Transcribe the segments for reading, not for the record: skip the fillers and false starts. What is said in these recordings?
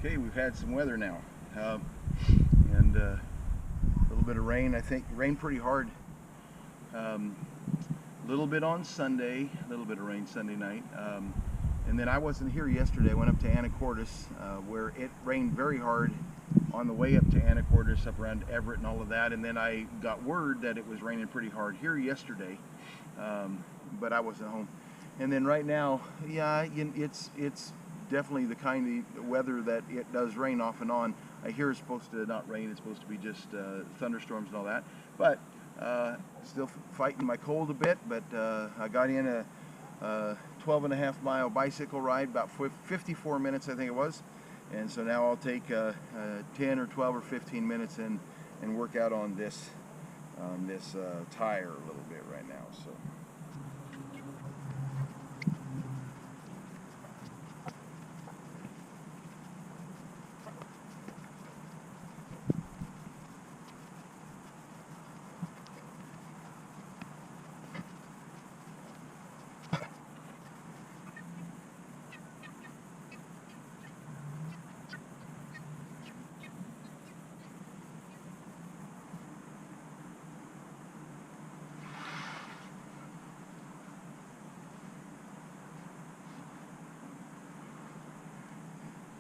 Okay, we've had some weather now, and a little bit of rain. I think rained pretty hard. A little bit on Sunday, a little bit of rain Sunday night, and then I wasn't here yesterday. I went up to Anacortes, where it rained very hard on the way up to Anacortes, up around Everett and all of that, and then I got word that it was raining pretty hard here yesterday, but I wasn't home. And then right now, yeah, it's definitely the kind of weather that it does rain off and on. I hear it's supposed to not rain, it's supposed to be just thunderstorms and all that, but still fighting my cold a bit. But I got in a 12.5 mile bicycle ride, about 54 minutes I think it was, and so now I'll take 10 or 12 or 15 minutes and work out on this tire a little bit right now. So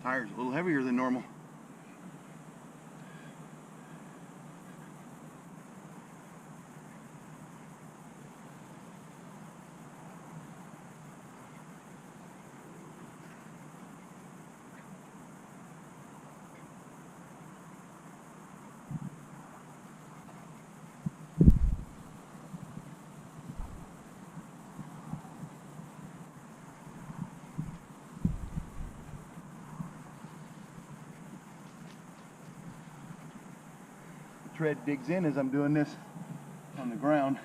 tire's a little heavier than normal. Tread digs in as I'm doing this on the ground.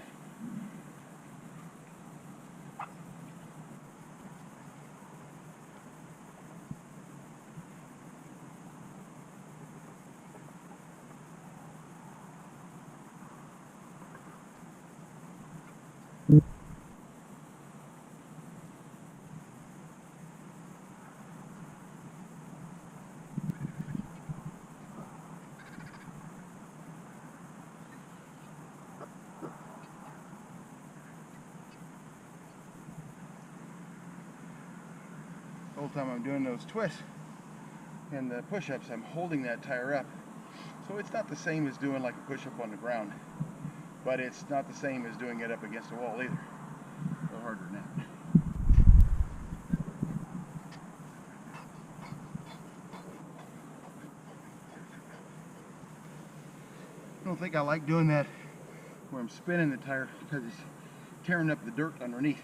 The whole time I'm doing those twists and the push-ups, I'm holding that tire up. So it's not the same as doing like a push-up on the ground, but it's not the same as doing it up against a wall either. A little harder than that. I don't think I like doing that where I'm spinning the tire because it's tearing up the dirt underneath.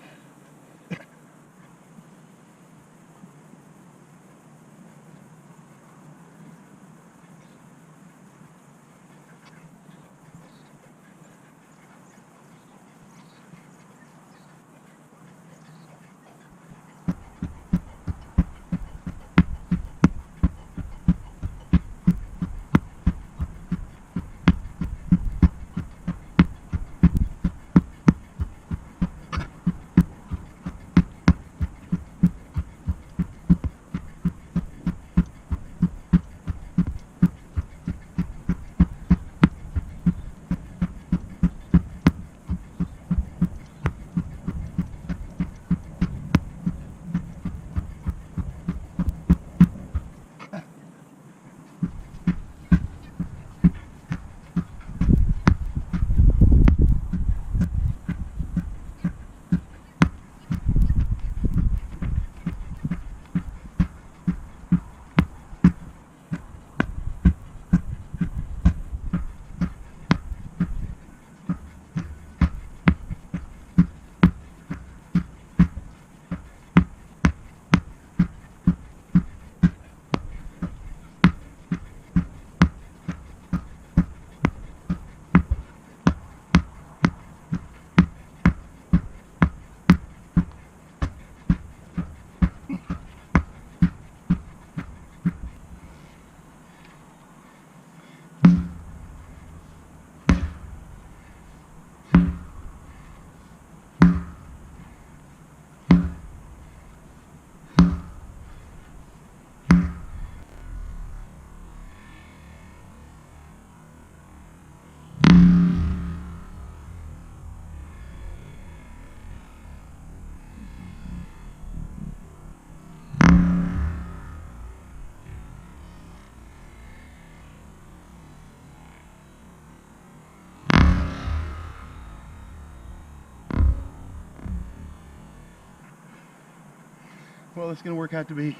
well, it's going to work out to be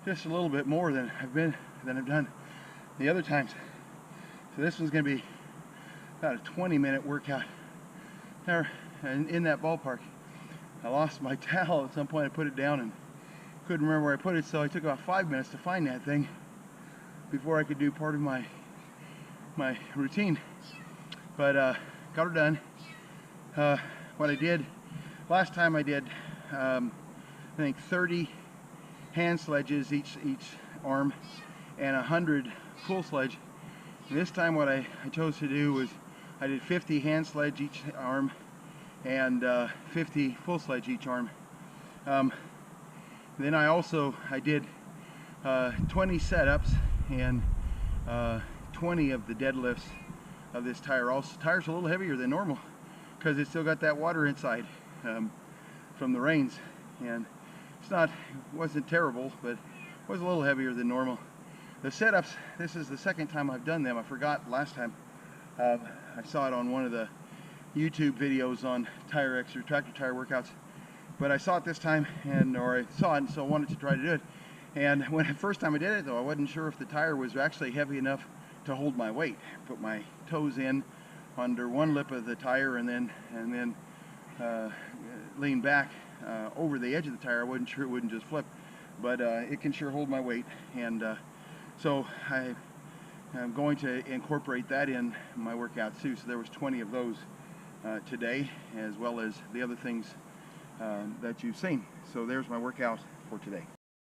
just a little bit more than I've done the other times. So this one's going to be about a 20-minute workout. Now, in that ballpark. I lost my towel at some point. I put it down and couldn't remember where I put it, so I took about 5 minutes to find that thing before I could do part of my routine. But got her done. What I did last time, I did I think 30 hand sledges each arm and 100 full sledge. And this time what I chose to do was I did 50 hand sledge each arm and 50 full sledge each arm. Then I did 20 setups and 20 of the deadlifts of this tire. Also, tire's a little heavier than normal because it's still got that water inside from the rains, and it wasn't terrible, but it was a little heavier than normal. The setups, this is the second time I've done them. I forgot last time. I saw it on one of the YouTube videos on tractor tire workouts, but I saw it this time, or I saw it, and so I wanted to try to do it. And when the first time I did it, though, I wasn't sure if the tire was actually heavy enough to hold my weight. Put my toes in under one lip of the tire, and then lean back over the edge of the tire. I wasn't sure it wouldn't just flip, but it can sure hold my weight, and so I'm going to incorporate that in my workout too. So there was 20 of those today, as well as the other things that you've seen. So there's my workout for today.